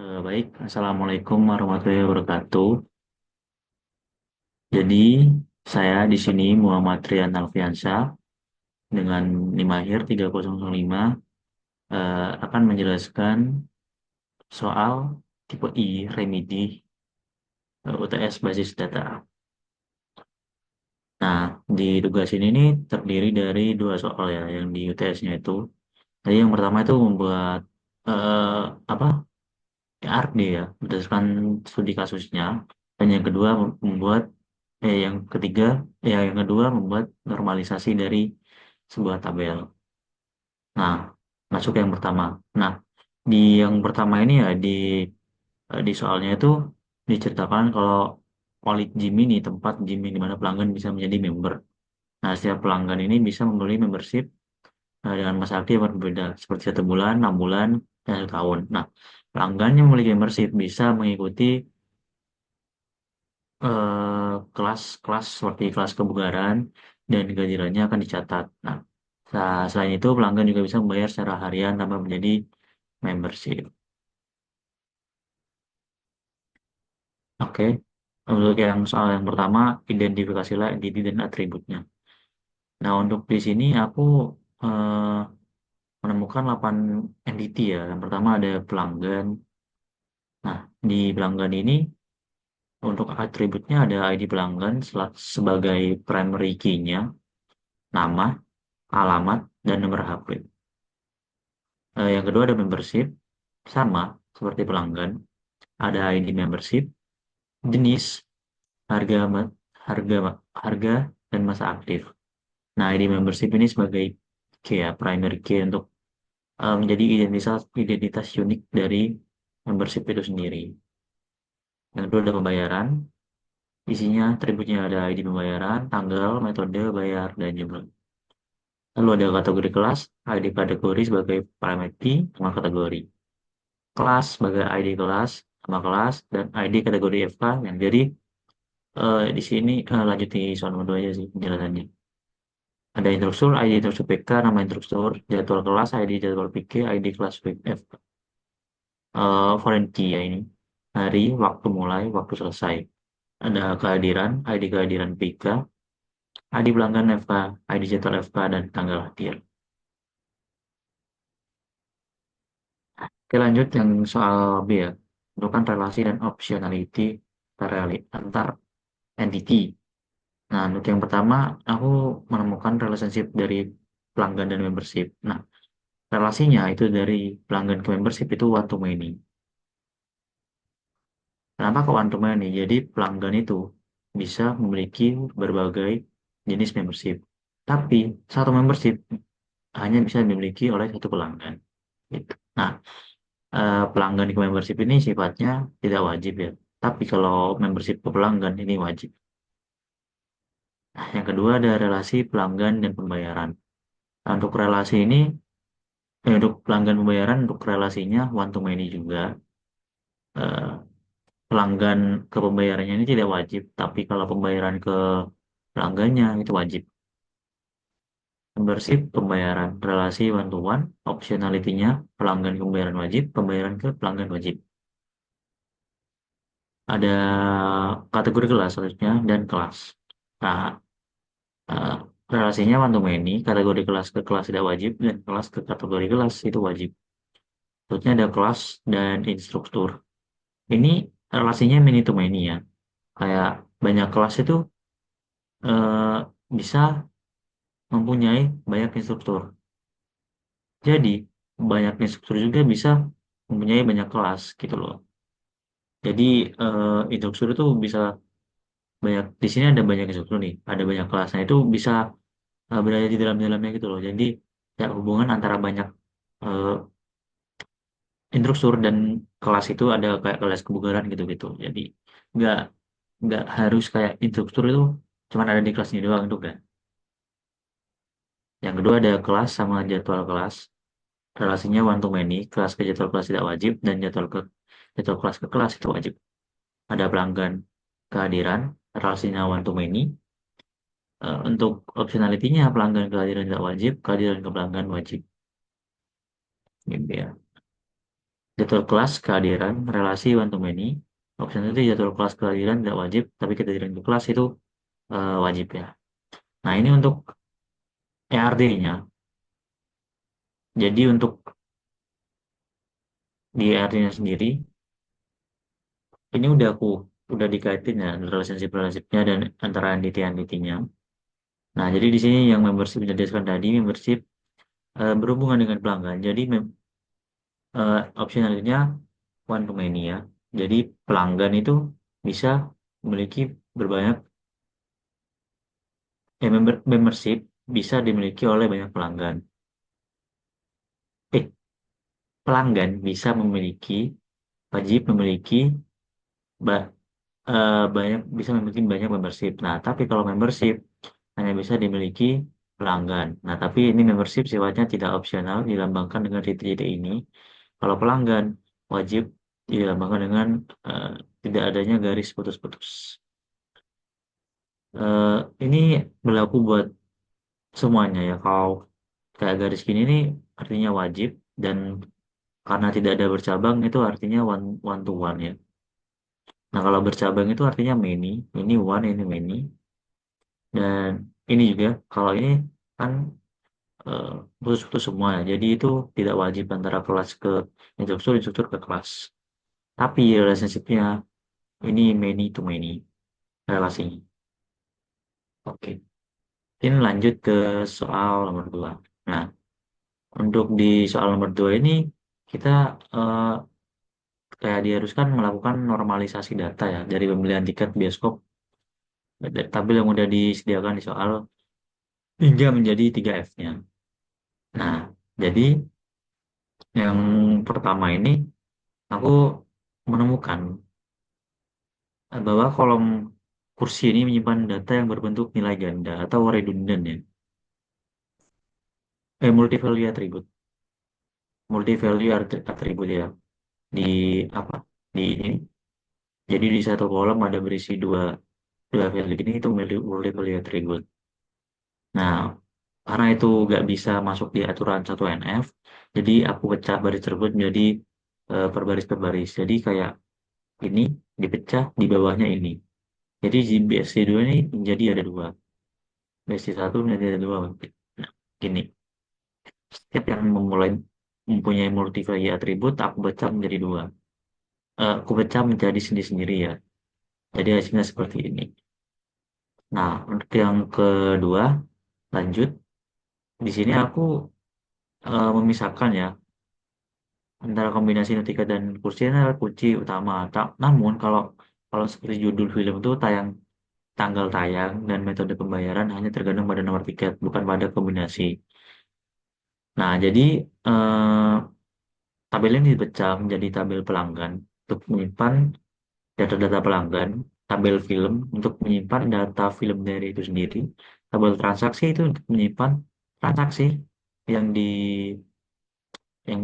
Baik, Assalamualaikum warahmatullahi wabarakatuh. Jadi, saya di sini Muhammad Rian Alfiansyah dengan NIM akhir 3005 akan menjelaskan soal tipe I remedi UTS basis data. Nah, di tugas ini nih terdiri dari dua soal ya, yang di UTS-nya itu. Jadi yang pertama itu membuat eh, apa? RD ya, berdasarkan studi kasusnya. Dan yang kedua membuat yang ketiga, yang kedua membuat normalisasi dari sebuah tabel. Nah, masuk ke yang pertama. Nah, di yang pertama ini ya di soalnya itu diceritakan kalau Wallet Gym ini tempat gym di mana pelanggan bisa menjadi member. Nah, setiap pelanggan ini bisa membeli membership dengan masa aktif yang berbeda, seperti 1 bulan, 6 bulan, dan 1 tahun. Nah, pelanggan yang memiliki membership bisa mengikuti kelas-kelas seperti kelas kebugaran dan gajirannya akan dicatat. Nah, selain itu pelanggan juga bisa membayar secara harian tanpa menjadi membership. Oke. Untuk yang soal yang pertama, identifikasilah entiti dan atributnya. Nah, untuk di sini aku eh, menemukan 8 entiti ya. Yang pertama ada pelanggan. Nah, di pelanggan ini untuk atributnya ada ID pelanggan sebagai primary key-nya, nama, alamat, dan nomor HP. Yang kedua ada membership, sama seperti pelanggan. Ada ID membership, jenis, harga, harga, harga, dan masa aktif. Nah, ID membership ini sebagai key ya, primary key untuk menjadi identitas identitas unik dari membership itu sendiri. Yang kedua ada pembayaran, isinya atributnya ada ID pembayaran, tanggal, metode bayar, dan jumlah. Lalu ada kategori kelas, ID kategori sebagai primary key, sama kategori. Kelas sebagai ID kelas, nama kelas, dan ID kategori FK yang jadi di sini lanjut di soal nomor 2 aja sih penjelasannya. Ada instruktur, ID instruktur PK, nama instruktur, jadwal kelas, ID jadwal PK, ID kelas FK. Foreign key ya ini. Hari, waktu mulai, waktu selesai. Ada kehadiran, ID kehadiran PK, ID pelanggan FK, ID jadwal FK, dan tanggal hadir. Oke lanjut yang soal B ya. Tentukan relasi dan optionality antar entity. Nah, untuk yang pertama, aku menemukan relationship dari pelanggan dan membership. Nah, relasinya itu dari pelanggan ke membership itu one to many. Kenapa ke one to many? Jadi pelanggan itu bisa memiliki berbagai jenis membership. Tapi satu membership hanya bisa dimiliki oleh satu pelanggan. Gitu. Nah, pelanggan ke membership ini sifatnya tidak wajib ya. Tapi kalau membership ke pelanggan ini wajib. Nah, yang kedua ada relasi pelanggan dan pembayaran. Nah, untuk relasi ini untuk pelanggan pembayaran untuk relasinya one to many juga. Eh, Pelanggan ke pembayarannya ini tidak wajib, tapi kalau pembayaran ke pelanggannya itu wajib. Membership pembayaran relasi one to one, optionality-nya pelanggan ke pembayaran wajib, pembayaran ke pelanggan wajib. Ada kategori kelas selanjutnya dan kelas. Nah, eh, relasinya one to many, kategori kelas ke kelas tidak wajib dan kelas ke kategori kelas itu wajib. Selanjutnya ada kelas dan instruktur. Ini relasinya many to many ya. Kayak banyak kelas itu bisa mempunyai banyak instruktur. Jadi, banyak instruktur juga bisa mempunyai banyak kelas gitu loh. Jadi, instruktur itu bisa banyak, di sini ada banyak instruktur nih, ada banyak kelas. Nah, itu bisa berada di dalam-dalamnya gitu loh. Jadi, ya hubungan antara banyak eh, instruktur dan kelas itu ada kayak kelas kebugaran gitu-gitu. Jadi, nggak nggak harus kayak instruktur itu cuma ada di kelasnya doang itu kan. Yang kedua ada kelas sama jadwal kelas. Relasinya one to many, kelas ke jadwal kelas tidak wajib, dan jadwal kelas ke kelas itu wajib. Ada pelanggan kehadiran, relasinya one to many. Untuk optionality-nya pelanggan kehadiran tidak wajib, kehadiran ke pelanggan wajib. Gitu ya. Jadwal kelas kehadiran relasi one to many. Option itu jadwal kelas kehadiran tidak wajib, tapi kehadiran di kelas itu wajib ya. Nah ini untuk ERD-nya. Jadi untuk di ERD-nya sendiri, ini udah dikaitin ya relationship-relationshipnya dan antara entity-entity-nya. Nah jadi di sini yang membership menjelaskan tadi membership berhubungan dengan pelanggan. Jadi optionalnya one to many ya. Jadi pelanggan itu bisa memiliki berbanyak membership bisa dimiliki oleh banyak pelanggan. Eh, pelanggan bisa memiliki wajib memiliki ba- banyak bisa memiliki banyak membership. Nah, tapi kalau membership hanya bisa dimiliki pelanggan. Nah, tapi ini membership sifatnya tidak opsional dilambangkan dengan titik-titik ini. Kalau pelanggan wajib dilambangkan dengan eh, tidak adanya garis putus-putus. Eh, ini berlaku buat semuanya ya. Kalau kayak garis gini nih artinya wajib dan karena tidak ada bercabang itu artinya one to one ya. Nah, kalau bercabang itu artinya many, ini one, ini many. Dan ini juga kalau ini kan eh, khusus semua ya. Jadi itu tidak wajib antara kelas ke instruktur, instruktur ke kelas. Tapi relationship-nya ini many to many relasinya. Oke. Ini lanjut ke soal nomor dua. Nah, untuk di soal nomor dua ini kita eh, kayak diharuskan melakukan normalisasi data ya dari pembelian tiket bioskop dari tabel yang udah disediakan di soal hingga menjadi 3F-nya. Nah, jadi yang pertama ini aku menemukan bahwa kolom kursi ini menyimpan data yang berbentuk nilai ganda atau redundant ya. Multi-value attribute. Multi-value attribute ya. Di apa? Di ini. Jadi di satu kolom ada berisi dua value ini itu multi-value attribute. Nah, karena itu nggak bisa masuk di aturan 1NF, jadi aku pecah baris tersebut menjadi per baris per baris. Jadi kayak ini dipecah di bawahnya ini. Jadi di BSD2 ini menjadi ada dua. BSD1 menjadi ada dua. Nah, gini. Setiap yang mempunyai multi-value atribut, aku pecah menjadi dua. Aku pecah menjadi sendiri-sendiri ya. Jadi hasilnya seperti ini. Nah, untuk yang kedua, lanjut. Di sini aku memisahkan ya antara kombinasi notika dan kursi ini adalah kunci utama. Namun kalau kalau seperti judul film itu tanggal tayang dan metode pembayaran hanya tergantung pada nomor tiket, bukan pada kombinasi. Nah, jadi tabel ini dipecah menjadi tabel pelanggan untuk menyimpan data-data pelanggan, tabel film untuk menyimpan data film dari itu sendiri, tabel transaksi itu untuk menyimpan transaksi yang di yang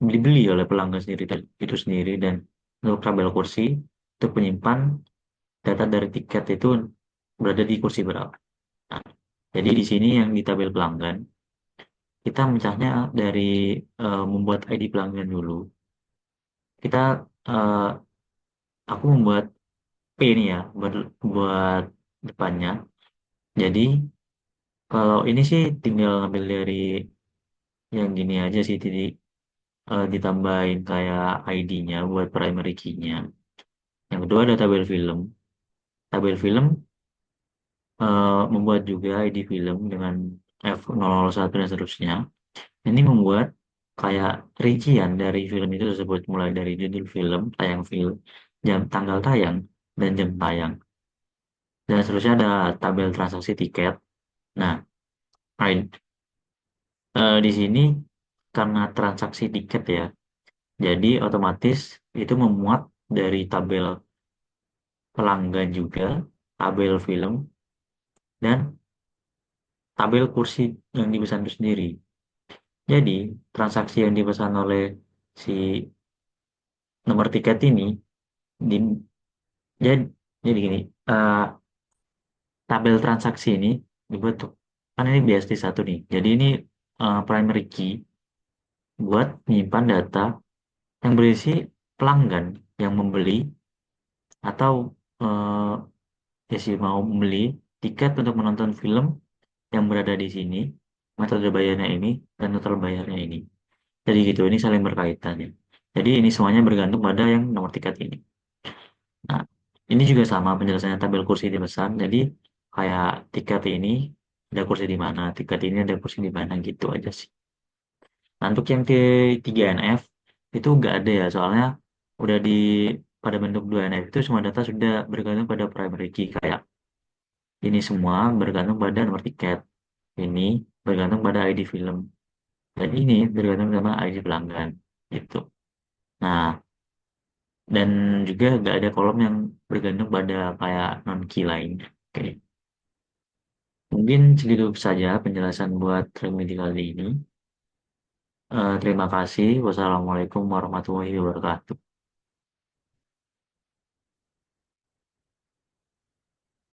dibeli oleh pelanggan sendiri itu sendiri dan untuk tabel kursi untuk menyimpan data dari tiket itu berada di kursi berapa. Nah, jadi di sini yang di tabel pelanggan kita mencahnya dari membuat ID pelanggan dulu. Kita eh, aku membuat P ini ya buat depannya. Jadi kalau ini sih tinggal ngambil dari yang gini aja sih ditambahin kayak ID-nya buat primary key-nya. Yang kedua ada tabel film. Tabel film membuat juga ID film dengan F001 dan seterusnya. Ini membuat kayak rincian dari film itu tersebut mulai dari judul film, tayang film, tanggal tayang, dan jam tayang. Dan seterusnya ada tabel transaksi tiket. Nah, di sini karena transaksi tiket ya, jadi otomatis itu memuat dari tabel pelanggan juga, tabel film, dan tabel kursi yang dipesan itu sendiri. Jadi, transaksi yang dipesan oleh si nomor tiket ini, di, jadi, jadi gini, eh, tabel transaksi ini dibentuk, kan ini BSD satu nih, jadi ini primary key, buat menyimpan data yang berisi pelanggan yang membeli atau eh, ya sih mau membeli tiket untuk menonton film yang berada di sini, metode bayarnya ini, dan total bayarnya ini. Jadi gitu, ini saling berkaitan ya. Jadi ini semuanya bergantung pada yang nomor tiket ini. Nah, ini juga sama penjelasannya tabel kursi dipesan. Jadi kayak tiket ini ada kursi di mana, tiket ini ada kursi di mana gitu aja sih. Nah, untuk yang T3NF itu nggak ada ya, soalnya udah di pada bentuk 2NF itu semua data sudah bergantung pada primary key kayak ini semua bergantung pada nomor tiket. Ini bergantung pada ID film. Dan ini bergantung sama ID pelanggan. Gitu. Nah, dan juga nggak ada kolom yang bergantung pada kayak non key lain. Oke. Mungkin segitu saja penjelasan buat remedi kali ini. Terima kasih. Wassalamualaikum warahmatullahi wabarakatuh.